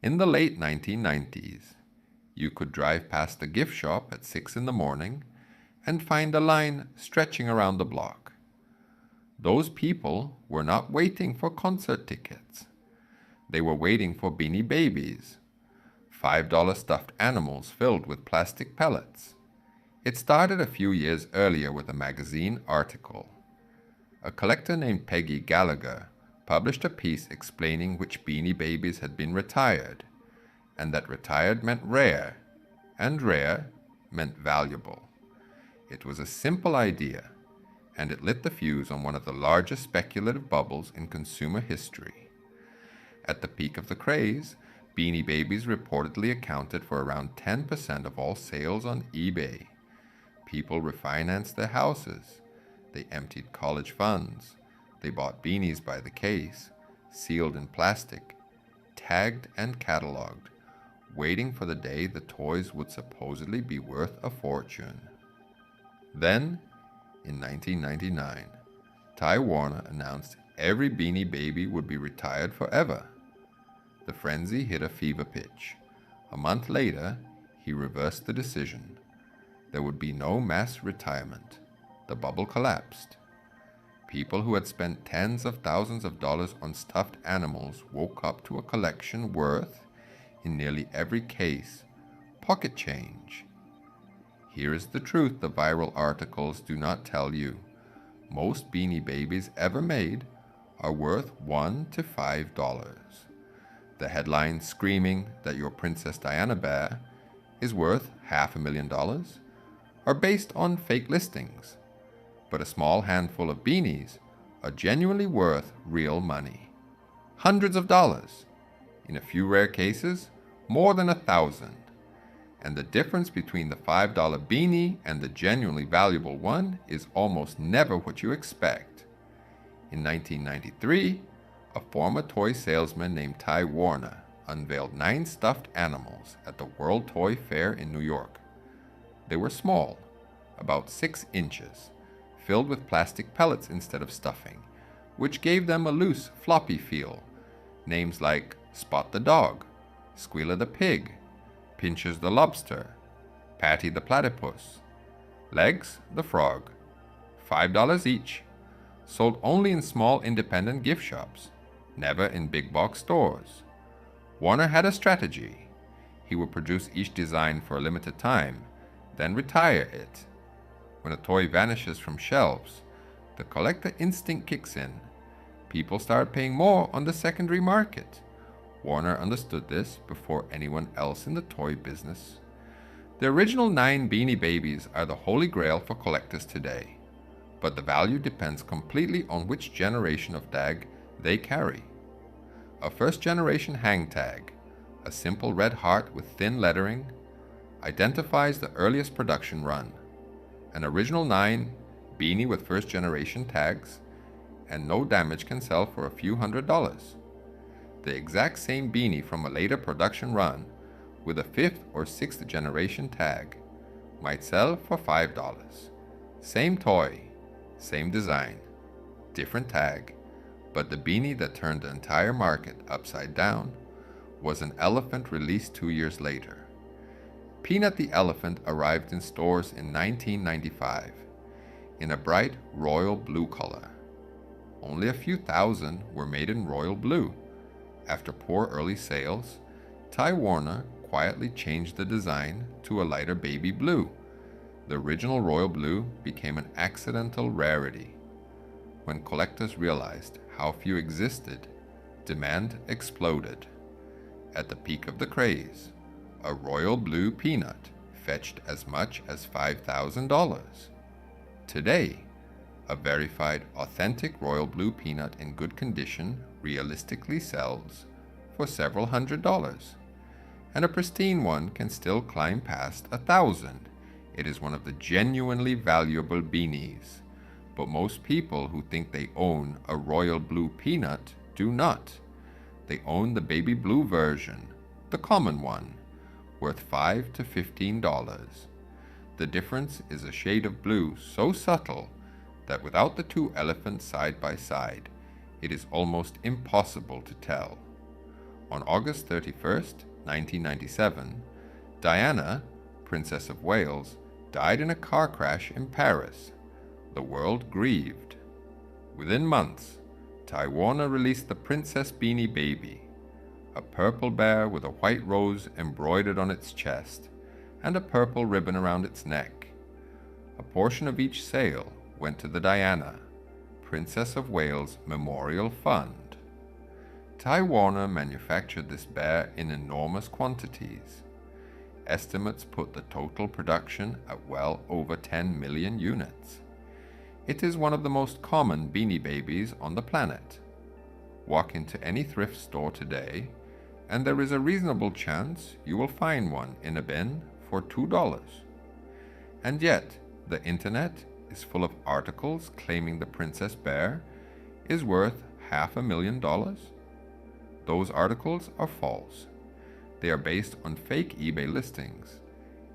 In the late 1990s, you could drive past the gift shop at 6 in the morning and find a line stretching around the block. Those people were not waiting for concert tickets. They were waiting for Beanie Babies, $5 stuffed animals filled with plastic pellets. It started a few years earlier with a magazine article. A collector named Peggy Gallagher published a piece explaining which Beanie Babies had been retired, and that retired meant rare, and rare meant valuable. It was a simple idea, and it lit the fuse on one of the largest speculative bubbles in consumer history. At the peak of the craze, Beanie Babies reportedly accounted for around 10% of all sales on eBay. People refinanced their houses. They emptied college funds. They bought beanies by the case, sealed in plastic, tagged and cataloged, waiting for the day the toys would supposedly be worth a fortune. Then, in 1999, Ty Warner announced every Beanie Baby would be retired forever. The frenzy hit a fever pitch. A month later, he reversed the decision. There would be no mass retirement. The bubble collapsed. People who had spent tens of thousands of dollars on stuffed animals woke up to a collection worth, in nearly every case, pocket change. Here is the truth the viral articles do not tell you. Most Beanie Babies ever made are worth $1 to $5. The headline screaming that your Princess Diana bear is worth $500,000 are based on fake listings, but a small handful of beanies are genuinely worth real money. Hundreds of dollars. In a few rare cases, more than 1,000. And the difference between the $5 beanie and the genuinely valuable one is almost never what you expect. In 1993, a former toy salesman named Ty Warner unveiled 9 stuffed animals at the World Toy Fair in New York. They were small, about 6 inches, filled with plastic pellets instead of stuffing, which gave them a loose, floppy feel. Names like Spot the Dog, Squealer the Pig, Pinchers the Lobster, Patty the Platypus, Legs the Frog. $5 each, sold only in small independent gift shops, never in big box stores. Warner had a strategy. He would produce each design for a limited time, then retire it. When a toy vanishes from shelves, the collector instinct kicks in. People start paying more on the secondary market. Warner understood this before anyone else in the toy business. The original 9 Beanie Babies are the holy grail for collectors today, but the value depends completely on which generation of tag they carry. A first-generation hang tag, a simple red heart with thin lettering, identifies the earliest production run. An original 9 beanie with first-generation tags and no damage can sell for a few $100s. The exact same beanie from a later production run with a 5th or 6th generation tag might sell for $5. Same toy, same design, different tag, but the beanie that turned the entire market upside down was an elephant released 2 years later. Peanut the Elephant arrived in stores in 1995 in a bright royal blue color. Only a few thousand were made in royal blue. After poor early sales, Ty Warner quietly changed the design to a lighter baby blue. The original royal blue became an accidental rarity. When collectors realized how few existed, demand exploded. At the peak of the craze, a royal blue peanut fetched as much as $5,000. Today, a verified authentic royal blue peanut in good condition realistically sells for several $100s, and a pristine one can still climb past 1,000. It is one of the genuinely valuable beanies, but most people who think they own a royal blue peanut do not. They own the baby blue version, the common one, worth $5 to $15. The difference is a shade of blue so subtle that without the 2 elephants side by side, it is almost impossible to tell. On August 31st, 1997, Diana, Princess of Wales, died in a car crash in Paris. The world grieved. Within months, Ty Warner released the Princess Beanie Baby, a purple bear with a white rose embroidered on its chest and a purple ribbon around its neck. A portion of each sale went to the Diana, Princess of Wales Memorial Fund. Ty Warner manufactured this bear in enormous quantities. Estimates put the total production at well over 10 million units. It is one of the most common Beanie Babies on the planet. Walk into any thrift store today, and there is a reasonable chance you will find one in a bin for $2. And yet, the internet is full of articles claiming the Princess Bear is worth $500,000. Those articles are false. They are based on fake eBay listings.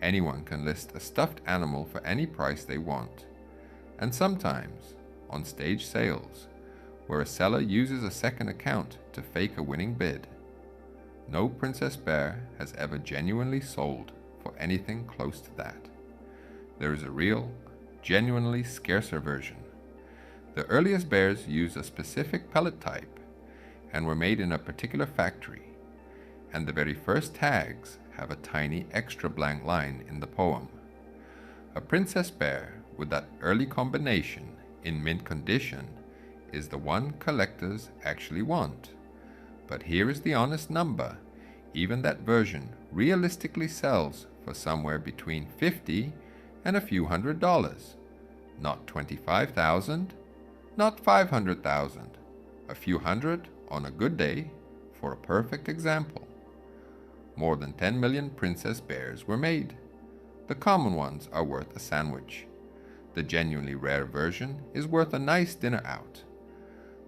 Anyone can list a stuffed animal for any price they want. And sometimes on stage sales, where a seller uses a second account to fake a winning bid. No Princess Bear has ever genuinely sold for anything close to that. There is a real, genuinely scarcer version. The earliest bears used a specific pellet type and were made in a particular factory, and the very first tags have a tiny extra blank line in the poem. A Princess Bear with that early combination in mint condition is the one collectors actually want. But here is the honest number. Even that version realistically sells for somewhere between $50 and a few $100. Not $25,000, not $500,000, a few hundred on a good day for a perfect example. More than 10 million Princess Bears were made. The common ones are worth a sandwich. The genuinely rare version is worth a nice dinner out.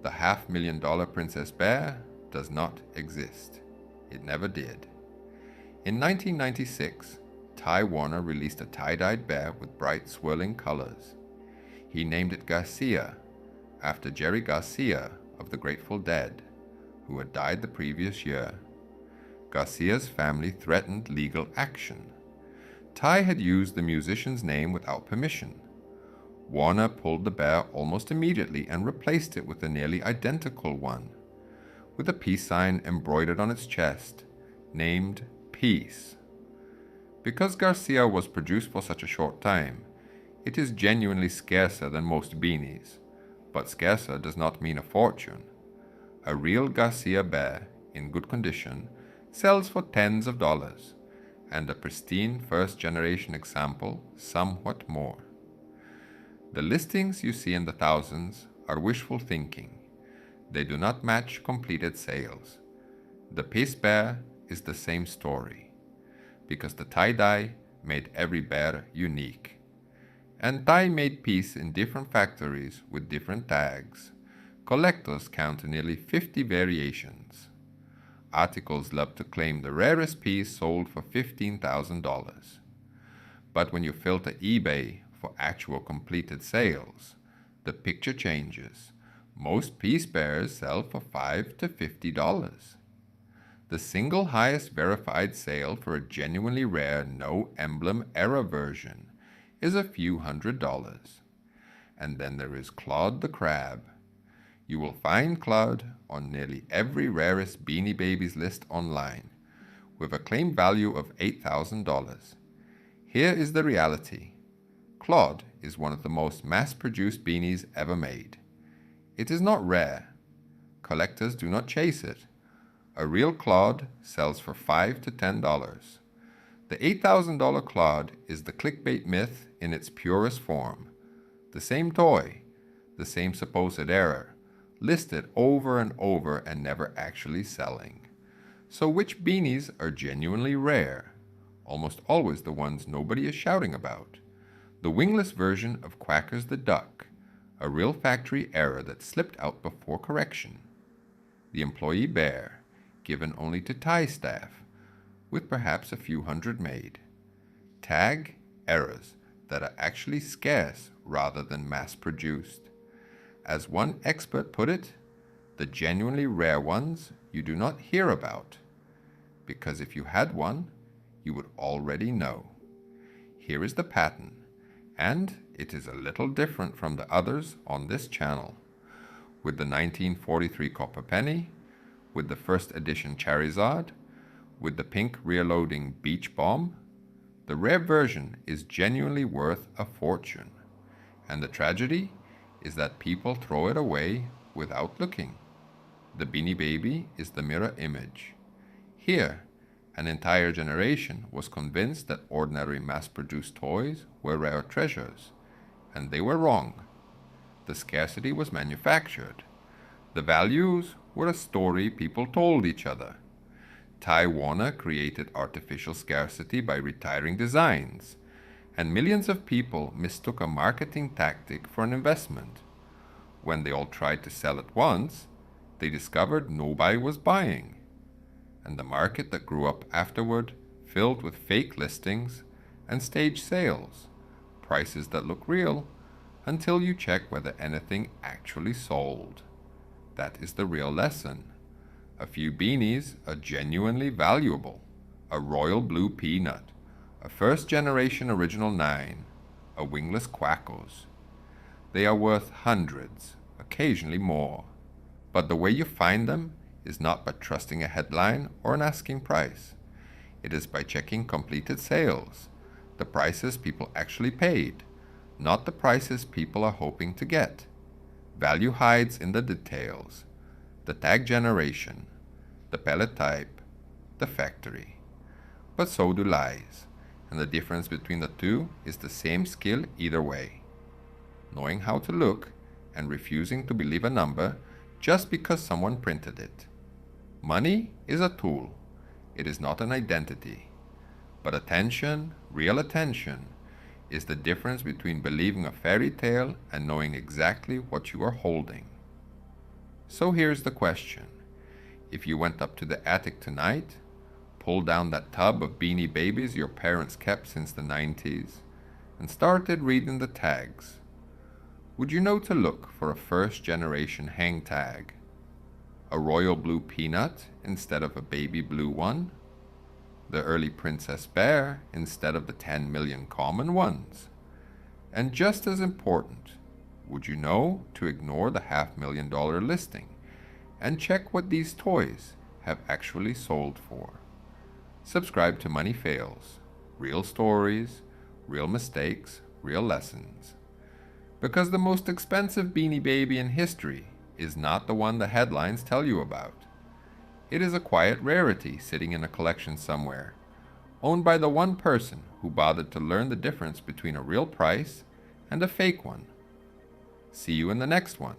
The $500,000 Princess Bear does not exist. It never did. In 1996, Ty Warner released a tie-dyed bear with bright swirling colors. He named it Garcia, after Jerry Garcia of the Grateful Dead, who had died the previous year. Garcia's family threatened legal action. Ty had used the musician's name without permission. Warner pulled the bear almost immediately and replaced it with a nearly identical one, with a peace sign embroidered on its chest, named Peace. Because Garcia was produced for such a short time, it is genuinely scarcer than most beanies, but scarcer does not mean a fortune. A real Garcia bear, in good condition, sells for tens of dollars, and a pristine first-generation example somewhat more. The listings you see in the thousands are wishful thinking. They do not match completed sales. The Peace Bear is the same story, because the tie-dye made every bear unique. And Ty made peace in different factories with different tags. Collectors count nearly 50 variations. Articles love to claim the rarest piece sold for $15,000. But when you filter eBay for actual completed sales, the picture changes. Most Peace Bears sell for $5 to $50. The single highest verified sale for a genuinely rare no emblem era version is a few $100s. And then there is Claude the Crab. You will find Claude on nearly every rarest Beanie Babies list online, with a claim value of $8,000. Here is the reality. Claude is one of the most mass-produced beanies ever made. It is not rare. Collectors do not chase it. A real Claude sells for $5 to $10. The $8,000 Claude is the clickbait myth in its purest form. The same toy, the same supposed error, listed over and over and never actually selling. So which beanies are genuinely rare? Almost always the ones nobody is shouting about. The wingless version of Quacker's the Duck, a real factory error that slipped out before correction. The employee bear, given only to Ty staff, with perhaps a few hundred made. Tag errors that are actually scarce rather than mass-produced. As one expert put it, the genuinely rare ones you do not hear about. because if you had one, you would already know. Here is the pattern, and it is a little different from the others on this channel. With the 1943 copper penny, with the first edition Charizard, with the pink rear-loading Beach Bomb, the rare version is genuinely worth a fortune. And the tragedy is that people throw it away without looking. The Beanie Baby is the mirror image. Here, an entire generation was convinced that ordinary mass-produced toys were rare treasures, and they were wrong. The scarcity was manufactured. The values were a story people told each other. Ty Warner created artificial scarcity by retiring designs, and millions of people mistook a marketing tactic for an investment. When they all tried to sell at once, they discovered nobody was buying. And the market that grew up afterward filled with fake listings and staged sales, prices that look real until you check whether anything actually sold. That is the real lesson. A few beanies are genuinely valuable. A royal blue peanut, a first-generation original 9, a wingless quackos. They are worth hundreds, occasionally more. But the way you find them is not by trusting a headline or an asking price. It is by checking completed sales, the prices people actually paid, not the prices people are hoping to get. Value hides in the details, the tag generation, the pellet type, the factory. But so do lies, and the difference between the two is the same skill either way. Knowing how to look and refusing to believe a number just because someone printed it. Money is a tool. It is not an identity. But attention, real attention, is the difference between believing a fairy tale and knowing exactly what you are holding. So here's the question. If you went up to the attic tonight, pulled down that tub of Beanie Babies your parents kept since the 90s, and started reading the tags, would you know to look for a first-generation hang tag? A royal blue peanut instead of a baby blue one? The early Princess Bear instead of the 10 million common ones? And just as important, would you know to ignore the $500,000 listing and check what these toys have actually sold for? Subscribe to Money Fails. Real stories, real mistakes, real lessons. Because the most expensive Beanie Baby in history is not the one the headlines tell you about. It is a quiet rarity sitting in a collection somewhere, owned by the one person who bothered to learn the difference between a real price and a fake one. See you in the next one.